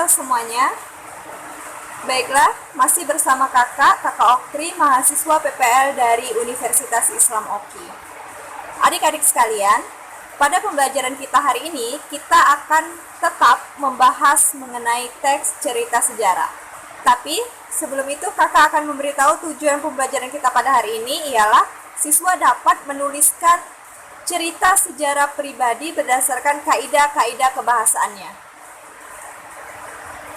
Halo semuanya. Baiklah, masih bersama Kakak Okri, mahasiswa PPL dari Universitas Islam OKI. Adik-adik sekalian, pada pembelajaran kita hari ini, kita akan tetap membahas mengenai teks cerita sejarah. Tapi, sebelum itu kakak akan memberitahu tujuan pembelajaran kita pada hari ini ialah siswa dapat menuliskan cerita sejarah pribadi berdasarkan kaidah-kaidah kebahasaannya.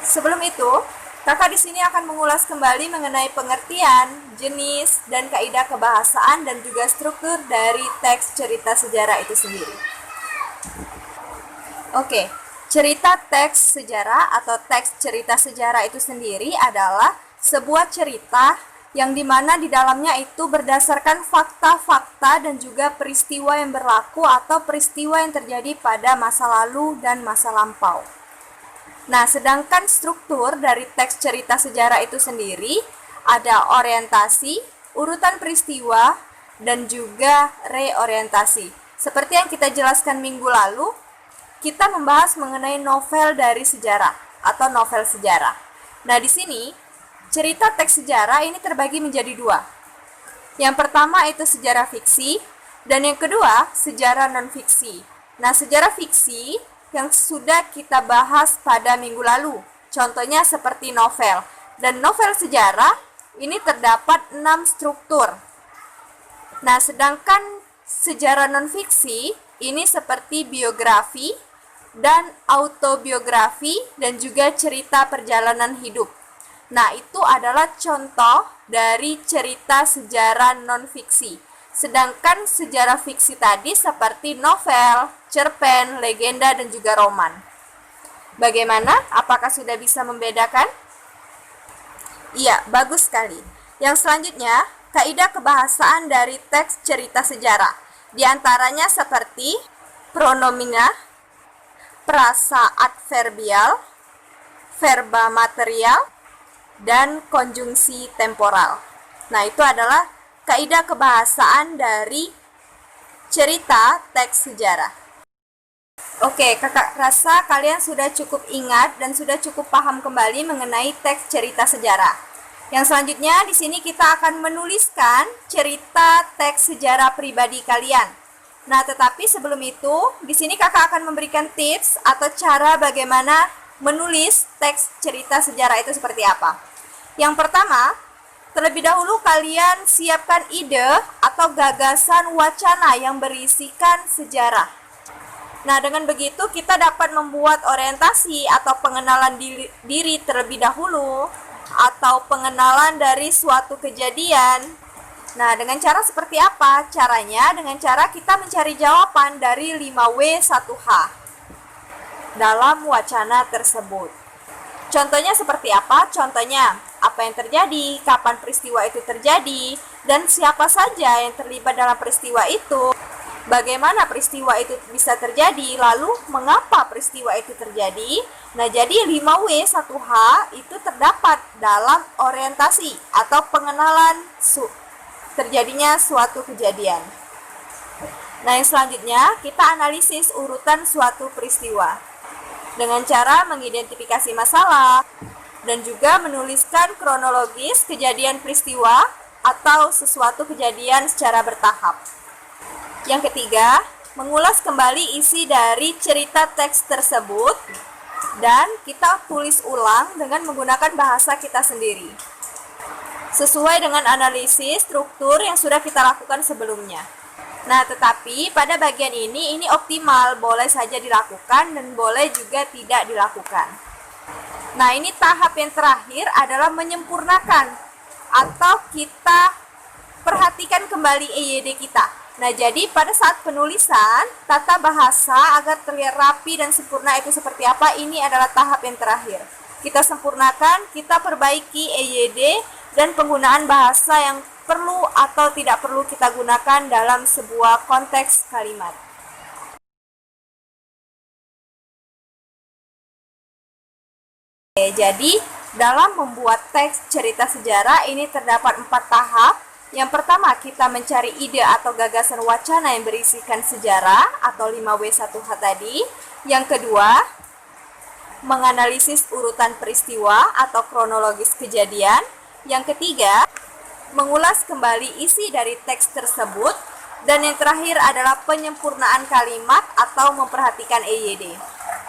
Sebelum itu, kakak di sini akan mengulas kembali mengenai pengertian, jenis, dan kaidah kebahasaan dan juga struktur dari teks cerita sejarah itu sendiri. Oke, cerita teks sejarah atau teks cerita sejarah itu sendiri adalah sebuah cerita yang dimana di dalamnya itu berdasarkan fakta-fakta dan juga peristiwa yang berlaku atau peristiwa yang terjadi pada masa lalu dan masa lampau. Nah, sedangkan struktur dari teks cerita sejarah itu sendiri ada orientasi, urutan peristiwa, dan juga reorientasi. Seperti yang kita jelaskan minggu lalu, kita membahas mengenai novel dari sejarah atau novel sejarah. Nah, di sini cerita teks sejarah ini terbagi menjadi dua. Yang pertama itu sejarah fiksi, dan yang kedua sejarah non-fiksi. Nah, sejarah fiksi yang sudah kita bahas pada minggu lalu. Contohnya seperti novel. Dan novel sejarah ini terdapat 6 struktur. Nah, sedangkan sejarah non-fiksi ini seperti biografi dan autobiografi dan juga cerita perjalanan hidup. Nah, itu adalah contoh dari cerita sejarah non-fiksi. Sedangkan sejarah fiksi tadi seperti novel, cerpen, legenda, dan juga roman. Bagaimana? Apakah sudah bisa membedakan? Iya, bagus sekali. Yang selanjutnya, kaidah kebahasaan dari teks cerita sejarah. Di antaranya seperti pronomina, prasa adverbial, verba material, dan konjungsi temporal. Nah, itu adalah kaidah kebahasaan dari cerita teks sejarah. Oke, kakak rasa kalian sudah cukup ingat dan sudah cukup paham kembali mengenai teks cerita sejarah. Yang selanjutnya di sini kita akan menuliskan cerita teks sejarah pribadi kalian. Nah, tetapi sebelum itu, di sini kakak akan memberikan tips atau cara bagaimana menulis teks cerita sejarah itu seperti apa. Yang pertama, terlebih dahulu kalian siapkan ide atau gagasan wacana yang berisikan sejarah. Nah, dengan begitu kita dapat membuat orientasi atau pengenalan diri terlebih dahulu atau pengenalan dari suatu kejadian. Nah, dengan cara seperti apa? Caranya dengan cara kita mencari jawaban dari 5W1H dalam wacana tersebut. Contohnya seperti apa? Contohnya, apa yang terjadi, kapan peristiwa itu terjadi, dan siapa saja yang terlibat dalam peristiwa itu, bagaimana peristiwa itu bisa terjadi, lalu mengapa peristiwa itu terjadi. Nah, jadi 5W1H itu terdapat dalam orientasi atau pengenalan terjadinya suatu kejadian. Nah, yang selanjutnya kita analisis urutan suatu peristiwa dengan cara mengidentifikasi masalah dan juga menuliskan kronologis kejadian peristiwa atau sesuatu kejadian secara bertahap. Yang ketiga, mengulas kembali isi dari cerita teks tersebut dan kita tulis ulang dengan menggunakan bahasa kita sendiri, sesuai dengan analisis struktur yang sudah kita lakukan sebelumnya. Nah, tetapi pada bagian ini optimal, boleh saja dilakukan dan boleh juga tidak dilakukan. Nah, ini tahap yang terakhir adalah menyempurnakan atau kita perhatikan kembali EYD kita. Nah, jadi pada saat penulisan, tata bahasa agar terlihat rapi dan sempurna itu seperti apa, ini adalah tahap yang terakhir. Kita sempurnakan, kita perbaiki EYD dan penggunaan bahasa yang perlu atau tidak perlu kita gunakan dalam sebuah konteks kalimat. Oke, jadi dalam membuat teks cerita sejarah ini terdapat 4 tahap. Yang pertama, kita mencari ide atau gagasan wacana yang berisikan sejarah atau 5W1H tadi. Yang kedua, menganalisis urutan peristiwa atau kronologis kejadian. Yang ketiga, mengulas kembali isi dari teks tersebut. Dan yang terakhir adalah penyempurnaan kalimat atau memperhatikan EYD.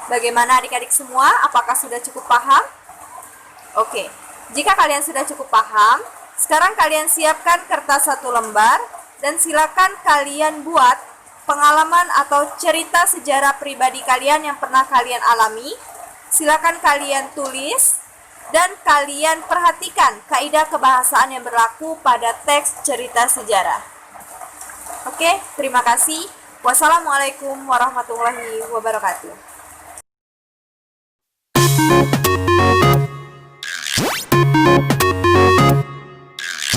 Bagaimana adik-adik semua? Apakah sudah cukup paham? Oke, jika kalian sudah cukup paham, sekarang kalian siapkan kertas 1 lembar dan silakan kalian buat pengalaman atau cerita sejarah pribadi kalian yang pernah kalian alami. Silakan kalian tulis dan kalian perhatikan kaidah kebahasaan yang berlaku pada teks cerita sejarah. Oke, terima kasih. Wassalamualaikum warahmatullahi wabarakatuh.